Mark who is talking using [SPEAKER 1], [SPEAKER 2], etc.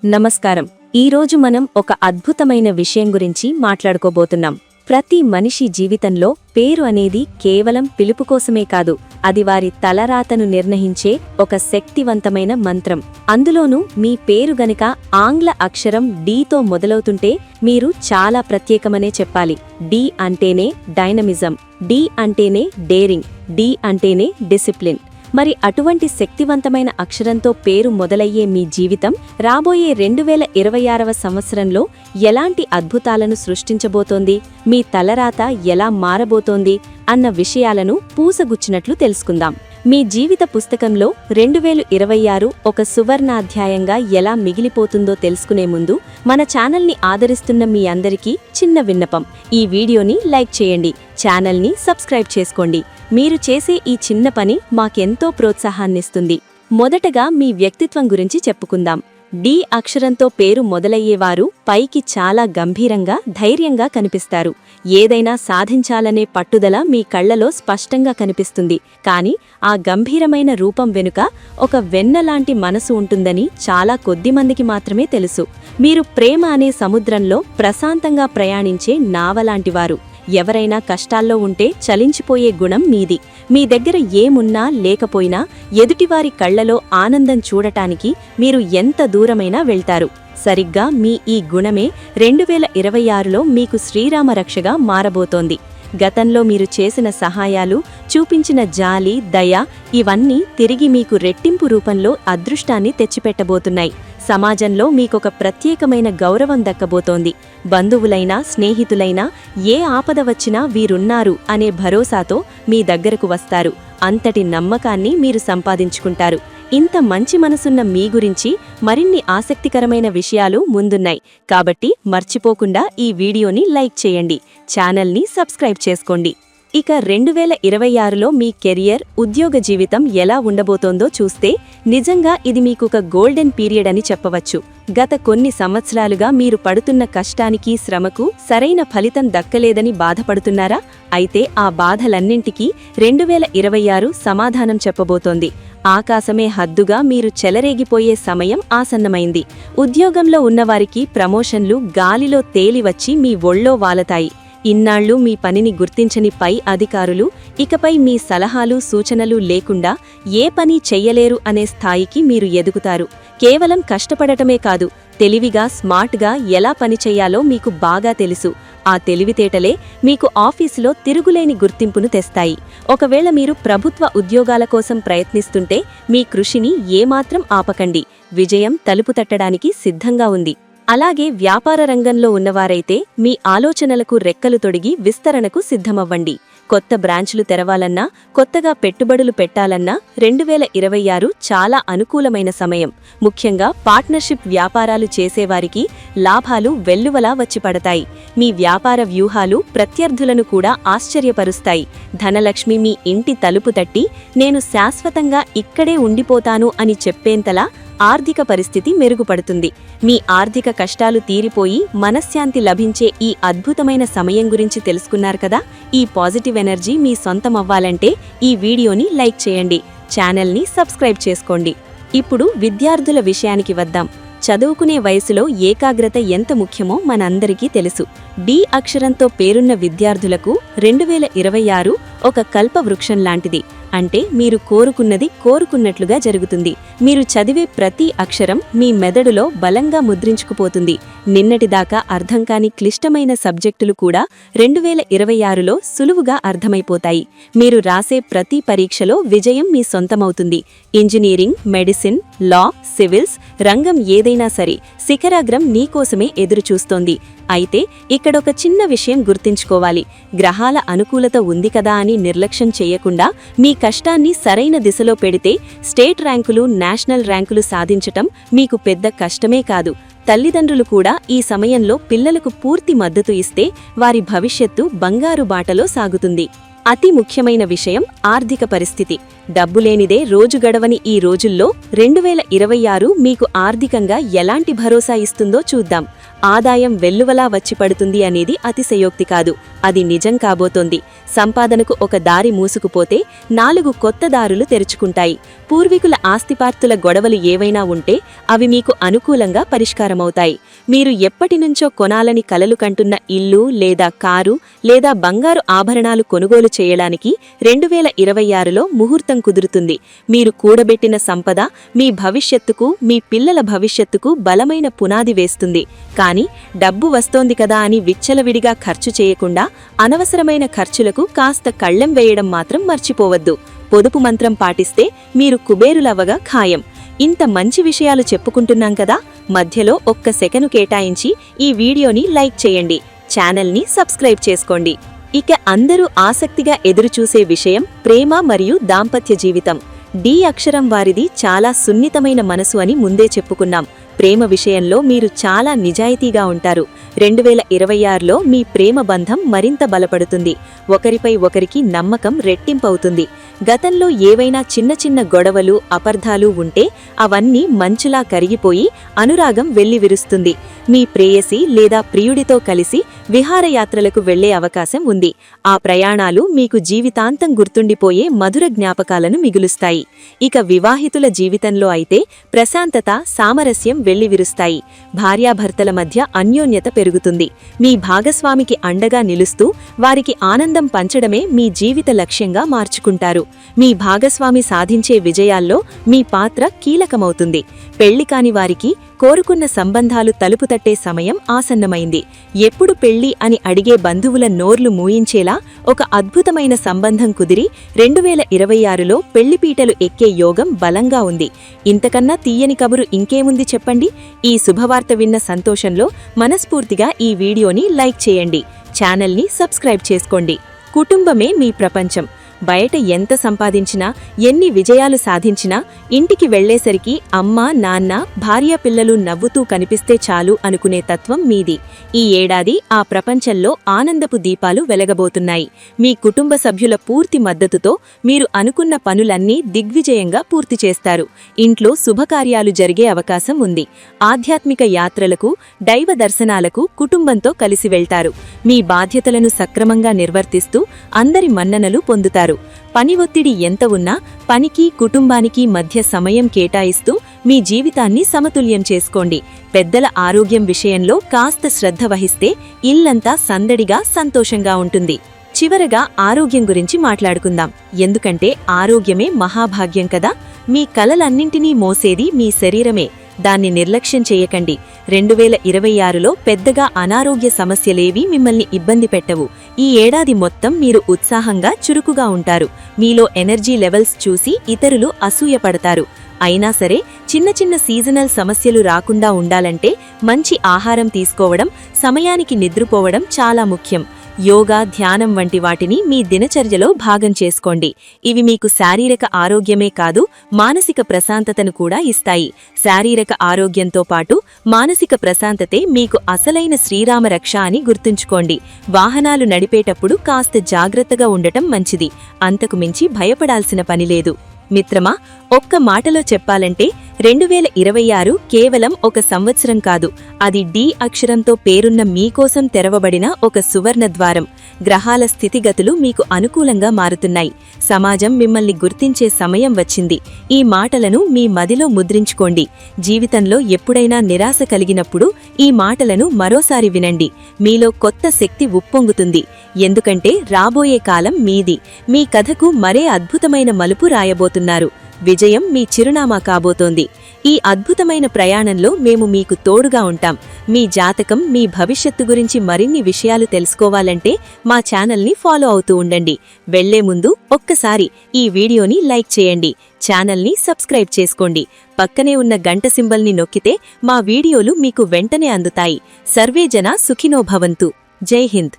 [SPEAKER 1] నమస్కారం. ఈరోజు మనం ఒక అద్భుతమైన విషయం గురించి మాట్లాడుకోబోతున్నాం. ప్రతి మనిషి జీవితంలో పేరు అనేది కేవలం పిలుపు కోసమే కాదు, అది వారి తలరాతను నిర్ణయించే ఒక శక్తివంతమైన మంత్రం. అందులోనూ మీ పేరు గనక ఆంగ్ల అక్షరం డీతో మొదలవుతుంటే మీరు చాలా ప్రత్యేకమనే చెప్పాలి. డి అంటేనే డైనమిజం, డి అంటేనే డేరింగ్, డి అంటేనే డిసిప్లిన్. మరి అటువంటి శక్తివంతమైన అక్షరంతో పేరు మొదలయ్యే మీ జీవితం రాబోయే 2026వ సంవత్సరంలో ఎలాంటి అద్భుతాలను సృష్టించబోతోంది, మీ తలరాత ఎలా మారబోతోంది అన్న విషయాలను పూసగుచ్చినట్లు తెలుసుకుందాం. మీ జీవిత పుస్తకంలో 2026 ఒక సువర్ణాధ్యాయంగా ఎలా మిగిలిపోతుందో తెలుసుకునే ముందు మన ఛానల్ని ఆదరిస్తున్న మీ అందరికీ చిన్న విన్నపం. ఈ వీడియోని లైక్ చేయండి, ఛానల్ని సబ్స్క్రైబ్ చేసుకోండి. మీరు చేసే ఈ చిన్న పని మాకెంతో ప్రోత్సాహాన్నిస్తుంది. మొదటగా మీ వ్యక్తిత్వం గురించి చెప్పుకుందాం. డి అక్షరంతో పేరు మొదలయ్యేవారు పైకి చాలా గంభీరంగా, ధైర్యంగా కనిపిస్తారు. ఏదైనా సాధించాలనే పట్టుదల మీ కళ్లలో స్పష్టంగా కనిపిస్తుంది. కానీ ఆ గంభీరమైన రూపం వెనుక ఒక వెన్నలాంటి మనసు ఉంటుందని చాలా కొద్దిమందికి మాత్రమే తెలుసు. మీరు ప్రేమ అనే సముద్రంలో ప్రశాంతంగా ప్రయాణించే నావలాంటివారు. ఎవరైనా కష్టాల్లో ఉంటే చలించిపోయే గుణం మీది. మీ దగ్గర ఏమున్నా లేకపోయినా ఎదుటివారి కళ్లలో ఆనందం చూడటానికి మీరు ఎంత దూరమైనా వెళ్తారు. సరిగ్గా మీ ఈ గుణమే 2026లో మీకు శ్రీరామరక్షగా మారబోతోంది. గతంలో మీరు చేసిన సహాయాలు, చూపించిన జాలి, దయ ఇవన్నీ తిరిగి మీకు రెట్టింపు రూపంలో అదృష్టాన్ని తెచ్చిపెట్టబోతున్నాయి. సమాజంలో మీకొక ప్రత్యేకమైన గౌరవం దక్కబోతోంది. బంధువులైనా, స్నేహితులైనా ఏ ఆపద వచ్చినా వీరున్నారు అనే భరోసాతో మీ దగ్గరకు వస్తారు. అంతటి నమ్మకాన్ని మీరు సంపాదించుకుంటారు. ఇంత మంచి మనసున్న మీ గురించి మరిన్ని ఆసక్తికరమైన విషయాలు ముందున్నాయి. కాబట్టి మర్చిపోకుండా ఈ వీడియోని లైక్ చేయండి, ఛానల్ని సబ్స్క్రైబ్ చేసుకోండి. ఇక 2026లో మీ కెరియర్, ఉద్యోగ జీవితం ఎలా ఉండబోతోందో చూస్తే నిజంగా ఇది మీకొక గోల్డెన్ పీరియడ్ అని చెప్పవచ్చు. గత కొన్ని సంవత్సరాలుగా మీరు పడుతున్న కష్టానికి, శ్రమకు సరైన ఫలితం దక్కలేదని బాధపడుతున్నారా? అయితే ఆ బాధలన్నింటికీ 2026 సమాధానం చెప్పబోతోంది. ఆకాశమే హద్దుగా మీరు చెలరేగిపోయే సమయం ఆసన్నమైంది. ఉద్యోగంలో ఉన్నవారికి ప్రమోషన్లు గాలిలో తేలివచ్చి మీ ఒళ్ళో వాలతాయి. ఇన్నాళ్లు మీ పనిని గుర్తించని పై అధికారులు ఇకపై మీ సలహాలు, సూచనలు లేకుండా ఏ పని చెయ్యలేరు అనే స్థాయికి మీరు ఎదుగుతారు. కేవలం కష్టపడటమే కాదు, తెలివిగా, స్మార్ట్గా ఎలా పనిచెయ్యాలో మీకు బాగా తెలుసు. ఆ తెలివితేటలే మీకు ఆఫీసులో తిరుగులేని గుర్తింపును తెస్తాయి. ఒకవేళ మీరు ప్రభుత్వ ఉద్యోగాల కోసం ప్రయత్నిస్తుంటే మీ కృషిని ఏమాత్రం ఆపకండి. విజయం తలుపు తట్టడానికి సిద్ధంగా ఉంది. అలాగే వ్యాపార రంగంలో ఉన్నవారైతే మీ ఆలోచనలకు రెక్కలు తొడిగి విస్తరణకు సిద్ధమవ్వండి. కొత్త బ్రాంచ్లు తెరవాలన్నా, కొత్తగా పెట్టుబడులు పెట్టాలన్నా 2026 చాలా అనుకూలమైన సమయం. ముఖ్యంగా పార్ట్నర్షిప్ వ్యాపారాలు చేసేవారికి లాభాలు వెల్లువలా వచ్చి పడతాయి. మీ వ్యాపార వ్యూహాలు ప్రత్యర్థులను కూడా ఆశ్చర్యపరుస్తాయి. ధనలక్ష్మి మీ ఇంటి తలుపు తట్టి నేను శాశ్వతంగా ఇక్కడే ఉండిపోతాను అని చెప్పేంతలా ఆర్థిక పరిస్థితి మెరుగుపడుతుంది. మీ ఆర్థిక కష్టాలు తీరిపోయి మనశ్శాంతి లభించే ఈ అద్భుతమైన సమయం గురించి తెలుసుకున్నారు కదా? ఈ పాజిటివ్ ఎనర్జీ మీ సొంతమవ్వాలంటే ఈ వీడియోని లైక్ చేయండి, ఛానల్ని సబ్స్క్రైబ్ చేసుకోండి. ఇప్పుడు విద్యార్థుల విషయానికి వద్దాం. చదువుకునే వయసులో ఏకాగ్రత ఎంత ముఖ్యమో మనందరికీ తెలుసు. డి అక్షరంతో పేరున్న విద్యార్థులకు 2026 ఒక కల్పవృక్షం లాంటిది. అంటే మీరు కోరుకున్నది కోరుకున్నట్లుగా జరుగుతుంది. మీరు చదివే ప్రతి అక్షరం మీ మెదడులో బలంగా ముద్రించుకుపోతుంది. నిన్నటిదాకా అర్థం కాని క్లిష్టమైన సబ్జెక్టులు కూడా 2026లో సులువుగా అర్థమైపోతాయి. మీరు రాసే ప్రతి పరీక్షలో విజయం మీ సొంతమవుతుంది. ఇంజనీరింగ్, మెడిసిన్, లా, సివిల్స్ రంగం ఏదైనా సరే శిఖరాగ్రం నీకోసమే ఎదురుచూస్తోంది. అయితే ఇక్కడొక చిన్న విషయం గుర్తుంచుకోవాలి. గ్రహాల అనుకూలత ఉంది కదా అని నిర్లక్ష్యం చేయకుండా మీ కష్టాన్ని సరైన దిశలో పెడితే స్టేట్ ర్యాంకులు, నేషనల్ ర్యాంకులు సాధించటం మీకు పెద్ద కష్టమే కాదు. తల్లిదండ్రులు కూడా ఈ సమయంలో పిల్లలకు పూర్తి మద్దతు ఇస్తే వారి భవిష్యత్తు బంగారు బాటలో సాగుతుంది. అతి ముఖ్యమైన విషయం ఆర్థిక పరిస్థితి. డబ్బులేనిదే రోజు గడవని ఈ రోజుల్లో 2026 మీకు ఆర్థికంగా ఎలాంటి భరోసా ఇస్తుందో చూద్దాం. ఆదాయం వెల్లువలా వచ్చి పడుతుంది అనేది అతిశయోక్తి కాదు, అది నిజం కాబోతోంది. సంపాదనకు ఒక దారి మూసుకుపోతే 4 కొత్త దారులు తెరుచుకుంటాయి. పూర్వీకుల ఆస్తిపార్తుల గొడవలు ఏవైనా ఉంటే అవి మీకు అనుకూలంగా పరిష్కారమవుతాయి. మీరు ఎప్పటినుంచో కొనాలని కలలు కంటున్న ఇల్లు లేదా కారు లేదా బంగారు ఆభరణాలు కొనుగోలు చేయడానికి 2026లో ముహూర్తం కుదురుతుంది. మీరు కూడబెట్టిన సంపద మీ భవిష్యత్తుకు, మీ పిల్లల భవిష్యత్తుకు బలమైన పునాది వేస్తుంది. కానీ డబ్బు వస్తోంది కదా అని విచ్చలవిడిగా ఖర్చు చేయకుండా అనవసరమైన ఖర్చులకు కాస్త కళ్ళెం వేయడం మాత్రం మర్చిపోవద్దు. పొదుపు మంత్రం పాటిస్తే మీరు కుబేరులవ్వగా ఖాయం. ఇంత మంచి విషయాలు చెప్పుకుంటున్నాం కదా, మధ్యలో ఒక్క సెకను కేటాయించి ఈ వీడియోని లైక్ చేయండి, ఛానల్ని సబ్స్క్రైబ్ చేసుకోండి. ఇక అందరూ ఆసక్తిగా ఎదురుచూసే విషయం ప్రేమ మరియు దాంపత్య జీవితం. డి అక్షరం వారిది చాలా సున్నితమైన మనసు అని ముందే చెప్పుకున్నాం. ప్రేమ విషయంలో మీరు చాలా నిజాయితీగా ఉంటారు. 2026లో మీ ప్రేమ బంధం మరింత బలపడుతుంది. ఒకరిపై ఒకరికి నమ్మకం రెట్టింపవుతుంది. గతంలో ఏవైనా చిన్న చిన్న గొడవలు, అపార్థాలు ఉంటే అవన్నీ మంచులా కరిగిపోయి అనురాగం వెల్లివిరుస్తుంది. మీ ప్రేయసి లేదా ప్రియుడితో కలిసి విహారయాత్రలకు వెళ్లే అవకాశం ఉంది. ఆ ప్రయాణాలు మీకు జీవితాంతం గుర్తుండిపోయే మధుర జ్ఞాపకాలను మిగులుస్తాయి. ఇక వివాహితుల జీవితంలో అయితే ప్రశాంతత, సామరస్యం వెల్లివిరుస్తాయి. భార్యాభర్తల మధ్య అన్యోన్యత పెరుగుతుంది. మీ భాగస్వామికి అండగా నిలుస్తూ వారికి ఆనందం పంచడమే మీ జీవిత లక్ష్యంగా మార్చుకుంటారు. మీ భాగస్వామి సాధించే విజయాల్లో మీ పాత్ర కీలకమవుతుంది. పెళ్లికాని వారికి కోరుకున్న సంబంధాలు తలుపు తట్టే సమయం ఆసన్నమైంది. ఎప్పుడు పెళ్లి అని అడిగే బంధువుల నోర్లు మూయించేలా ఒక అద్భుతమైన సంబంధం కుదిరి 2026లో పెళ్లిపీటలు ఎక్కే యోగం బలంగా ఉంది. ఇంతకన్నా తీయని కబురు ఇంకేముంది చెప్పండి? ఈ శుభవార్త విన్న సంతోషంలో మనస్ఫూర్తిగా ఈ వీడియోని లైక్ చేయండి, ఛానల్ని సబ్స్క్రైబ్ చేసుకోండి. కుటుంబమే మీ ప్రపంచం. బయట ఎంత సంపాదించినా, ఎన్ని విజయాలు సాధించినా ఇంటికి వెళ్లేసరికి అమ్మ, నాన్న, భార్య, పిల్లలు నవ్వుతూ కనిపిస్తే చాలు అనుకునే తత్వం మీది. ఈ ఏడాది ఆ ప్రపంచంలో ఆనందపు దీపాలు వెలగబోతున్నాయి. మీ కుటుంబ సభ్యుల పూర్తి మద్దతుతో మీరు అనుకున్న పనులన్నీ దిగ్విజయంగా పూర్తి చేస్తారు. ఇంట్లో శుభకార్యాలు జరిగే అవకాశం ఉంది. ఆధ్యాత్మిక యాత్రలకు, దైవ దర్శనాలకు కుటుంబంతో కలిసి వెళ్తారు. మీ బాధ్యతలను సక్రమంగా నిర్వర్తిస్తూ అందరి మన్ననలు పొందుతారు. పని ఒత్తిడి ఎంత ఉన్నా పనికి, కుటుంబానికి మధ్య సమయం కేటాయిస్తూ మీ జీవితాన్ని సమతుల్యం చేసుకోండి. పెద్దల ఆరోగ్యం విషయంలో కాస్త శ్రద్ధ వహిస్తే ఇల్లంతా సందడిగా, సంతోషంగా ఉంటుంది. చివరగా ఆరోగ్యం గురించి మాట్లాడుకుందాం. ఎందుకంటే ఆరోగ్యమే మహాభాగ్యం కదా. మీ కలలన్నింటినీ మోసేది మీ శరీరమే. దాన్ని నిర్లక్ష్యం చేయకండి. 2026లో పెద్దగా అనారోగ్య సమస్యలేవీ మిమ్మల్ని ఇబ్బంది పెట్టవు. ఈ ఏడాది మొత్తం మీరు ఉత్సాహంగా, చురుకుగా ఉంటారు. మీలో ఎనర్జీ లెవెల్స్ చూసి ఇతరులు అసూయపడతారు. అయినా సరే చిన్న చిన్న సీజనల్ సమస్యలు రాకుండా ఉండాలంటే మంచి ఆహారం తీసుకోవడం, సమయానికి నిద్రపోవడం చాలా ముఖ్యం. యోగా, ధ్యానం వంటి వాటిని మీ దినచర్యలో భాగం చేసుకోండి. ఇవి మీకు శారీరక ఆరోగ్యమే కాదు, మానసిక ప్రశాంతతను కూడా ఇస్తాయి. శారీరక ఆరోగ్యంతో పాటు మానసిక ప్రశాంతతే మీకు అసలైన శ్రీరామ రక్ష అని గుర్తుంచుకోండి. వాహనాలు నడిపేటప్పుడు కాస్త జాగ్రత్తగా ఉండటం మంచిది. అంతకు మించి భయపడాల్సిన పనిలేదు. మిత్రమా, ఒక్క మాటలో చెప్పాలంటే 2026 కేవలం ఒక సంవత్సరం కాదు, అది డి అక్షరంతో పేరున్న మీకోసం తెరవబడిన ఒక సువర్ణ ద్వారం. గ్రహాల స్థితిగతులు మీకు అనుకూలంగా మారుతున్నాయి. సమాజం మిమ్మల్ని గుర్తించే సమయం వచ్చింది. ఈ మాటలను మీ మదిలో ముద్రించుకోండి. జీవితంలో ఎప్పుడైనా నిరాశ కలిగినప్పుడు ఈ మాటలను మరోసారి వినండి. మీలో కొత్త శక్తి ఉప్పొంగుతుంది. ఎందుకంటే రాబోయే కాలం మీది. మీ కథకు మరే అద్భుతమైన మలుపు రాయబోతున్నారు. విజయం మీ చిరునామా కాబోతోంది. ఈ అద్భుతమైన ప్రయాణంలో మేము మీకు తోడుగా ఉంటాం. మీ జాతకం, మీ భవిష్యత్తు గురించి మరిన్ని విషయాలు తెలుసుకోవాలంటే మా ఛానల్ని ఫాలో అవుతూ ఉండండి. వెళ్లే ముందు ఒక్కసారి ఈ వీడియోని లైక్ చేయండి, ఛానల్ని సబ్స్క్రైబ్ చేసుకోండి. పక్కనే ఉన్న గంట సింబల్ని నొక్కితే మా వీడియోలు మీకు వెంటనే అందుతాయి. సర్వే జన సుఖినో భవంతు. జై హింద్.